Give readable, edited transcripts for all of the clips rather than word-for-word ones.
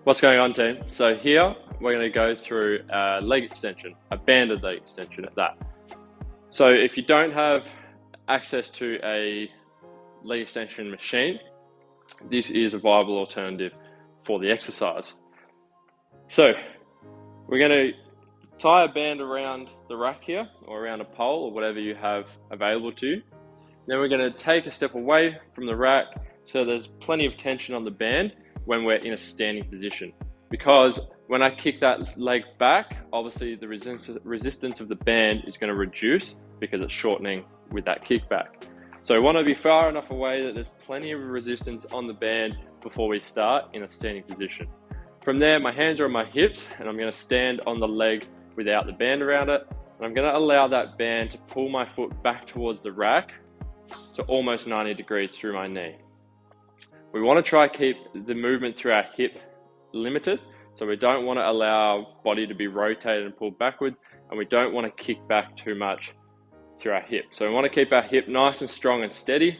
What's going on, team? So here we're going to go through a leg extension, a banded leg extension at that. So if you don't have access to a leg extension machine, this is a viable alternative for the exercise. So we're going to tie a band around the rack here, or around a pole, or whatever you have available to you. Then we're going to take a step away from the rack so there's plenty of tension on the band when we're in a standing position. Because when I kick that leg back, obviously the resistance of the band is going to reduce because it's shortening with that kickback. So we want to be far enough away that there's plenty of resistance on the band before we start in a standing position. From there, my hands are on my hips and I'm going to stand on the leg without the band around it. And I'm going to allow that band to pull my foot back towards the rack to almost 90 degrees through my knee. We want to try keep the movement through our hip limited, so we don't want to allow our body to be rotated and pulled backwards, and we don't want to kick back too much through our hip. So we want to keep our hip nice and strong and steady.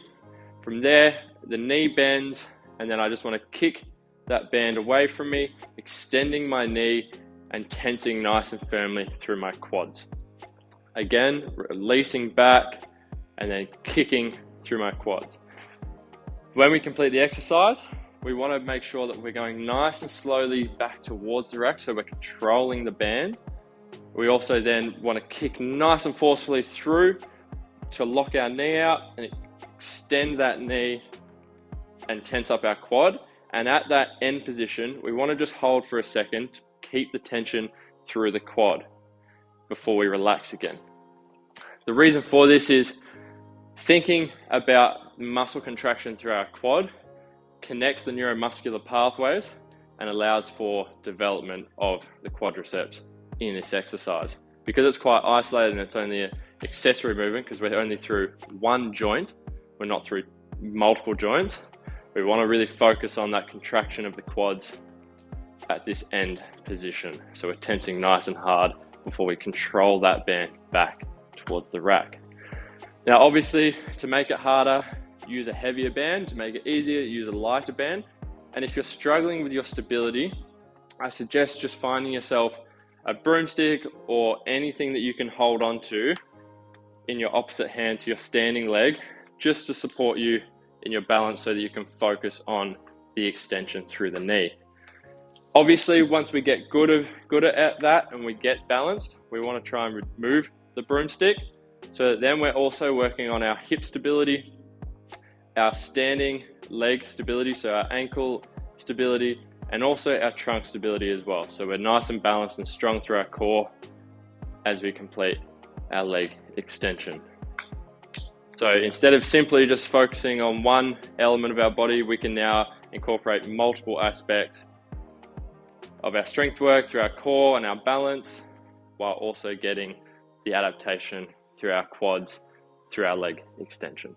From there, the knee bends, and then I just want to kick that band away from me, extending my knee and tensing nice and firmly through my quads. Again, releasing back and then kicking through my quads. When we complete the exercise, we want to make sure that we're going nice and slowly back towards the rack so we're controlling the band. We also then want to kick nice and forcefully through to lock our knee out and extend that knee and tense up our quad. And at that end position, we want to just hold for a second to keep the tension through the quad before we relax again. The reason for this is thinking about muscle contraction through our quad connects the neuromuscular pathways and allows for development of the quadriceps in this exercise. Because it's quite isolated and it's only an accessory movement because we're only through one joint, we're not through multiple joints. We want to really focus on that contraction of the quads at this end position. So we're tensing nice and hard before we control that band back towards the rack. Now, obviously, to make it harder, use a heavier band. To make it easier, use a lighter band. And if you're struggling with your stability, I suggest just finding yourself a broomstick or anything that you can hold on to in your opposite hand to your standing leg, just to support you in your balance so that you can focus on the extension through the knee. Obviously, once we get good at that and we get balanced, we want to try and remove the broomstick. So then we're also working on our hip stability, our standing leg stability, so our ankle stability, and also our trunk stability as well. So we're nice and balanced and strong through our core as we complete our leg extension. So instead of simply just focusing on one element of our body, we can now incorporate multiple aspects of our strength work through our core and our balance, while also getting the adaptation through our quads, through our leg extension.